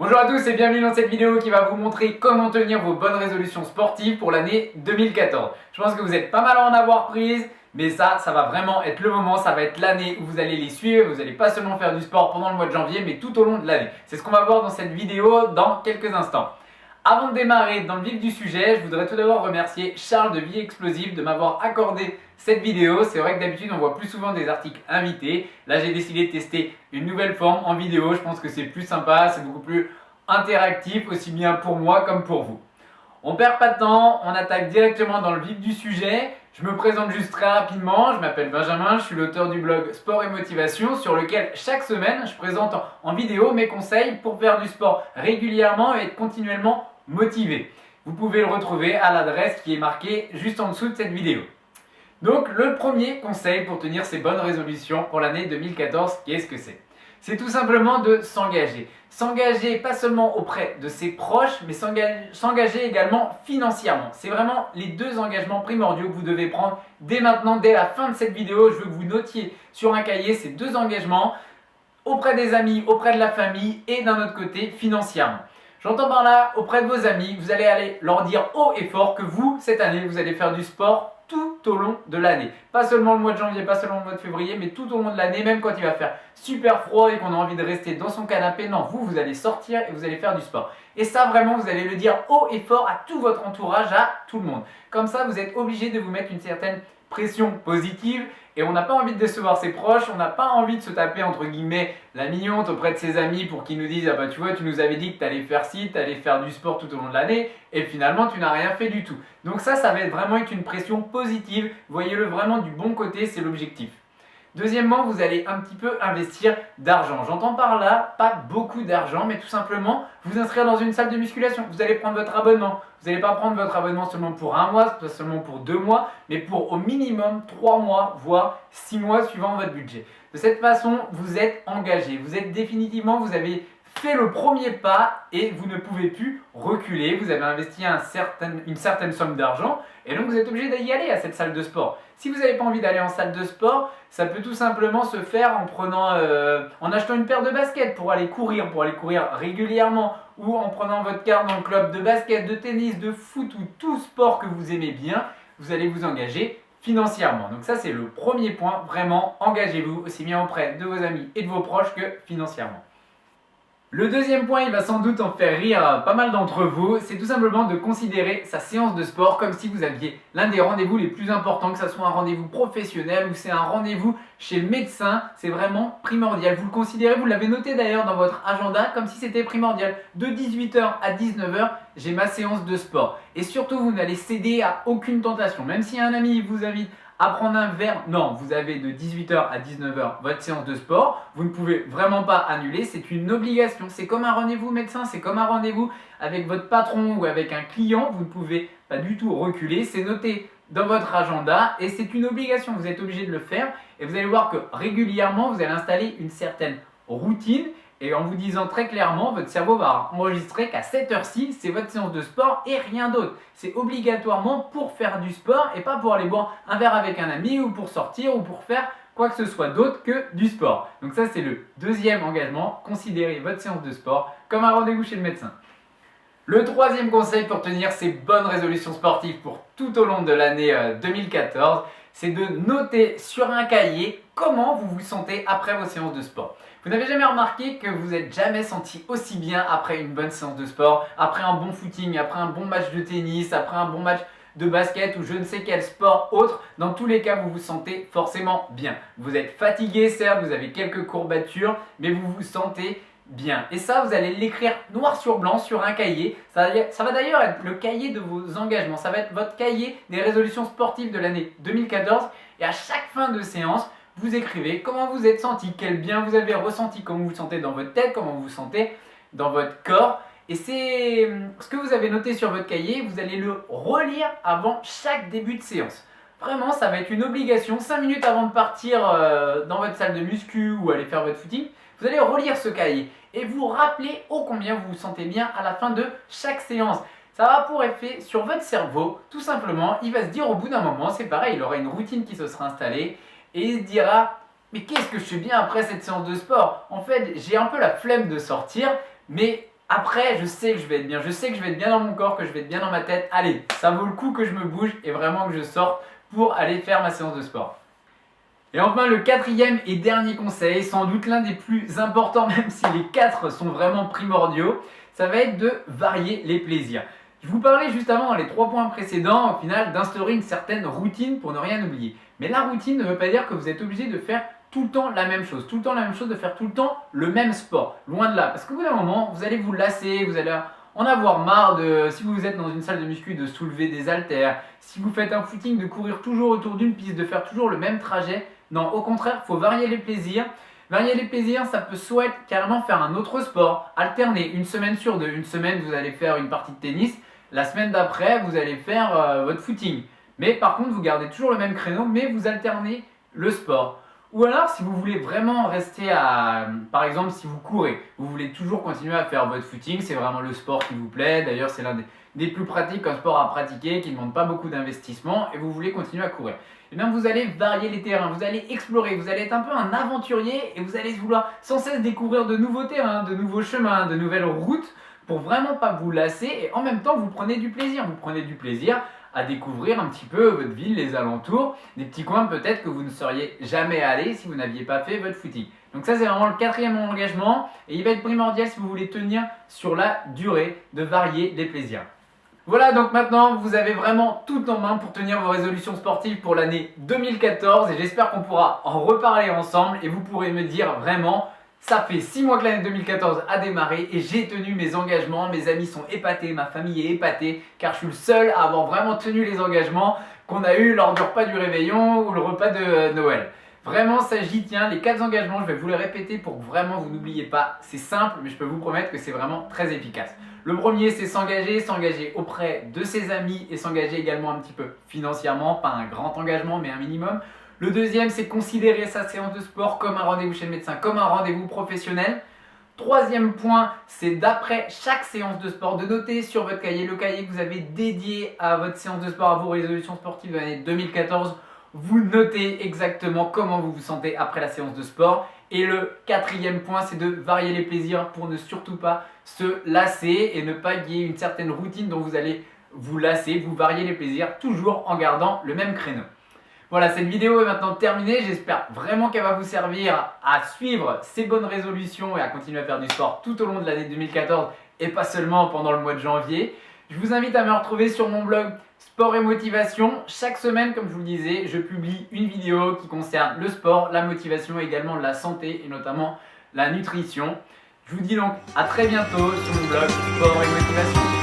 Bonjour à tous et bienvenue dans cette vidéo qui va vous montrer comment tenir vos bonnes résolutions sportives pour l'année 2014. Je pense que vous êtes pas mal à en avoir prise, mais ça va vraiment être le moment, ça va être l'année où vous allez les suivre. Vous n'allez pas seulement faire du sport pendant le mois de janvier, mais tout au long de l'année. C'est ce qu'on va voir dans cette vidéo dans quelques instants. Avant de démarrer dans le vif du sujet, je voudrais tout d'abord remercier Charles de Vie Explosive de m'avoir accordé cette vidéo. C'est vrai que d'habitude on voit plus souvent des articles invités. Là j'ai décidé de tester une nouvelle forme en vidéo. Je pense que c'est plus sympa, c'est beaucoup plus interactif aussi bien pour moi comme pour vous. On perd pas de temps, on attaque directement dans le vif du sujet. Je me présente juste très rapidement, je m'appelle Benjamin, je suis l'auteur du blog Sport et Motivation sur lequel chaque semaine je présente en vidéo mes conseils pour faire du sport régulièrement et être continuellement motivé. Vous pouvez le retrouver à l'adresse qui est marquée juste en dessous de cette vidéo. Donc le premier conseil pour tenir ces bonnes résolutions pour l'année 2014, qu'est-ce que c'est? C'est tout simplement de s'engager. S'engager pas seulement auprès de ses proches, mais s'engager également financièrement. C'est vraiment les deux engagements primordiaux que vous devez prendre dès maintenant, dès la fin de cette vidéo. Je veux que vous notiez sur un cahier ces deux engagements auprès des amis, auprès de la famille et d'un autre côté financièrement. J'entends par là, auprès de vos amis, vous allez aller leur dire haut et fort que vous, cette année, vous allez faire du sport tout au long de l'année. Pas seulement le mois de janvier, pas seulement le mois de février, mais tout au long de l'année, même quand il va faire super froid et qu'on a envie de rester dans son canapé. Non, vous allez sortir et vous allez faire du sport. Et ça, vraiment, vous allez le dire haut et fort à tout votre entourage, à tout le monde. Comme ça, vous êtes obligé de vous mettre une certaine pression positive et on n'a pas envie de décevoir ses proches, on n'a pas envie de se taper entre guillemets la mignonne auprès de ses amis pour qu'ils nous disent ah bah tu vois tu nous avais dit que tu allais faire ci, tu allais faire du sport tout au long de l'année et finalement tu n'as rien fait du tout. Donc ça va être vraiment une pression positive, voyez-le vraiment du bon côté, c'est l'objectif. Deuxièmement, vous allez un petit peu investir d'argent. J'entends par là, pas beaucoup d'argent, mais tout simplement vous inscrire dans une salle de musculation. Vous allez prendre votre abonnement. Vous n'allez pas prendre votre abonnement seulement pour un mois, pas seulement pour 2 mois, mais pour au minimum 3 mois, voire 6 mois suivant votre budget. De cette façon, vous êtes engagé. Vous êtes définitivement, vous avez fait le premier pas et vous ne pouvez plus reculer. Vous avez investi une certaine somme d'argent et donc vous êtes obligé d'y aller à cette salle de sport. Si vous n'avez pas envie d'aller en salle de sport, ça peut tout simplement se faire en achetant une paire de baskets pour aller courir régulièrement ou en prenant votre carte dans le club de basket, de tennis, de foot ou tout sport que vous aimez bien, vous allez vous engager financièrement. Donc ça c'est le premier point, vraiment engagez-vous aussi bien auprès de vos amis et de vos proches que financièrement. Le deuxième point, il va sans doute en faire rire pas mal d'entre vous, c'est tout simplement de considérer sa séance de sport comme si vous aviez l'un des rendez-vous les plus importants, que ce soit un rendez-vous professionnel ou c'est un rendez-vous chez le médecin, c'est vraiment primordial. Vous le considérez, vous l'avez noté d'ailleurs dans votre agenda comme si c'était primordial. De 18h à 19h, j'ai ma séance de sport. Et surtout, vous n'allez céder à aucune tentation. Même si un ami vous invite à prendre un verre, non, vous avez de 18h à 19h votre séance de sport, vous ne pouvez vraiment pas annuler, c'est une obligation, c'est comme un rendez-vous médecin, c'est comme un rendez-vous avec votre patron ou avec un client, vous ne pouvez pas du tout reculer, c'est noté dans votre agenda et c'est une obligation, vous êtes obligé de le faire et vous allez voir que régulièrement vous allez installer une certaine routine. Et en vous disant très clairement, votre cerveau va enregistrer qu'à cette heure-ci, c'est votre séance de sport et rien d'autre. C'est obligatoirement pour faire du sport et pas pour aller boire un verre avec un ami ou pour sortir ou pour faire quoi que ce soit d'autre que du sport. Donc ça, c'est le deuxième engagement. Considérez votre séance de sport comme un rendez-vous chez le médecin. Le troisième conseil pour tenir ces bonnes résolutions sportives pour tout au long de l'année 2014, c'est de noter sur un cahier comment vous vous sentez après vos séances de sport. Vous n'avez jamais remarqué que vous n'êtes jamais senti aussi bien après une bonne séance de sport, après un bon footing, après un bon match de tennis, après un bon match de basket ou je ne sais quel sport autre. Dans tous les cas, vous vous sentez forcément bien. Vous êtes fatigué, certes, vous avez quelques courbatures, mais vous vous sentez bien. Et ça, vous allez l'écrire noir sur blanc sur un cahier. Ça va d'ailleurs être le cahier de vos engagements. Ça va être votre cahier des résolutions sportives de l'année 2014. Et à chaque fin de séance, vous écrivez comment vous êtes senti, quel bien vous avez ressenti, comment vous vous sentez dans votre tête, comment vous vous sentez dans votre corps. Et c'est ce que vous avez noté sur votre cahier, vous allez le relire avant chaque début de séance. Vraiment, ça va être une obligation. 5 minutes avant de partir dans votre salle de muscu ou aller faire votre footing, vous allez relire ce cahier et vous rappeler ô combien vous vous sentez bien à la fin de chaque séance. Ça va pour effet sur votre cerveau, tout simplement, il va se dire au bout d'un moment, c'est pareil, il aura une routine qui se sera installée et il se dira mais qu'est-ce que je fais bien après cette séance de sport? En fait, j'ai un peu la flemme de sortir, mais Après, je sais que je vais être bien, je sais que je vais être bien dans mon corps, que je vais être bien dans ma tête. Allez, ça vaut le coup que je me bouge et vraiment que je sorte pour aller faire ma séance de sport. Et enfin, le quatrième et dernier conseil, sans doute l'un des plus importants, même si les quatre sont vraiment primordiaux, ça va être de varier les plaisirs. Je vous parlais juste avant dans les 3 points précédents, au final, d'instaurer une certaine routine pour ne rien oublier. Mais la routine ne veut pas dire que vous êtes obligé de faire tout le temps la même chose, tout le temps la même chose, de faire tout le temps le même sport. Loin de là, parce qu'au bout d'un moment, vous allez vous lasser, vous allez en avoir marre de, si vous êtes dans une salle de muscu, de soulever des haltères, si vous faites un footing, de courir toujours autour d'une piste, de faire toujours le même trajet. Non, au contraire, il faut varier les plaisirs. Varier les plaisirs, ça peut soit être carrément faire un autre sport, alterner une semaine sur deux. Une semaine, vous allez faire une partie de tennis. La semaine d'après, vous allez faire votre footing. Mais par contre, vous gardez toujours le même créneau, mais vous alternez le sport. Ou alors, si vous voulez vraiment rester à... Par exemple, si vous courez, vous voulez toujours continuer à faire votre footing, c'est vraiment le sport qui vous plaît. D'ailleurs, c'est l'un des plus pratiques comme sport à pratiquer, qui ne demande pas beaucoup d'investissement, et vous voulez continuer à courir. Et bien, vous allez varier les terrains, vous allez explorer, vous allez être un peu un aventurier, et vous allez vouloir sans cesse découvrir de nouveaux terrains, de nouveaux chemins, de nouvelles routes, pour vraiment pas vous lasser, et en même temps, vous prenez du plaisir. Vous prenez du plaisir à découvrir un petit peu votre ville, les alentours, des petits coins peut-être que vous ne seriez jamais allé si vous n'aviez pas fait votre footing. Donc ça, c'est vraiment le quatrième engagement, et il va être primordial si vous voulez tenir sur la durée, de varier les plaisirs. Voilà, donc maintenant vous avez vraiment tout en main pour tenir vos résolutions sportives pour l'année 2014, et j'espère qu'on pourra en reparler ensemble et vous pourrez me dire vraiment, ça fait 6 mois que l'année 2014 a démarré et j'ai tenu mes engagements, mes amis sont épatés, ma famille est épatée car je suis le seul à avoir vraiment tenu les engagements qu'on a eu lors du repas du réveillon ou le repas de Noël. Vraiment, ça j'y tiens, les 4 engagements, je vais vous les répéter pour que vraiment vous n'oubliez pas. C'est simple, mais je peux vous promettre que c'est vraiment très efficace. Le premier, c'est s'engager auprès de ses amis et s'engager également un petit peu financièrement, pas un grand engagement, mais un minimum. Le deuxième, c'est considérer sa séance de sport comme un rendez-vous chez le médecin, comme un rendez-vous professionnel. Troisième point, c'est d'après chaque séance de sport, de noter sur votre cahier, le cahier que vous avez dédié à votre séance de sport, à vos résolutions sportives de l'année 2014. Vous notez exactement comment vous vous sentez après la séance de sport. Et le quatrième point, c'est de varier les plaisirs pour ne surtout pas se lasser et ne pas qu'il y ait une certaine routine dont vous allez vous lasser. Vous variez les plaisirs toujours en gardant le même créneau. Voilà, cette vidéo est maintenant terminée. J'espère vraiment qu'elle va vous servir à suivre ces bonnes résolutions et à continuer à faire du sport tout au long de l'année 2014 et pas seulement pendant le mois de janvier. Je vous invite à me retrouver sur mon blog Sport et Motivation. Chaque semaine, comme je vous le disais, je publie une vidéo qui concerne le sport, la motivation et également la santé et notamment la nutrition. Je vous dis donc à très bientôt sur mon blog Sport et Motivation.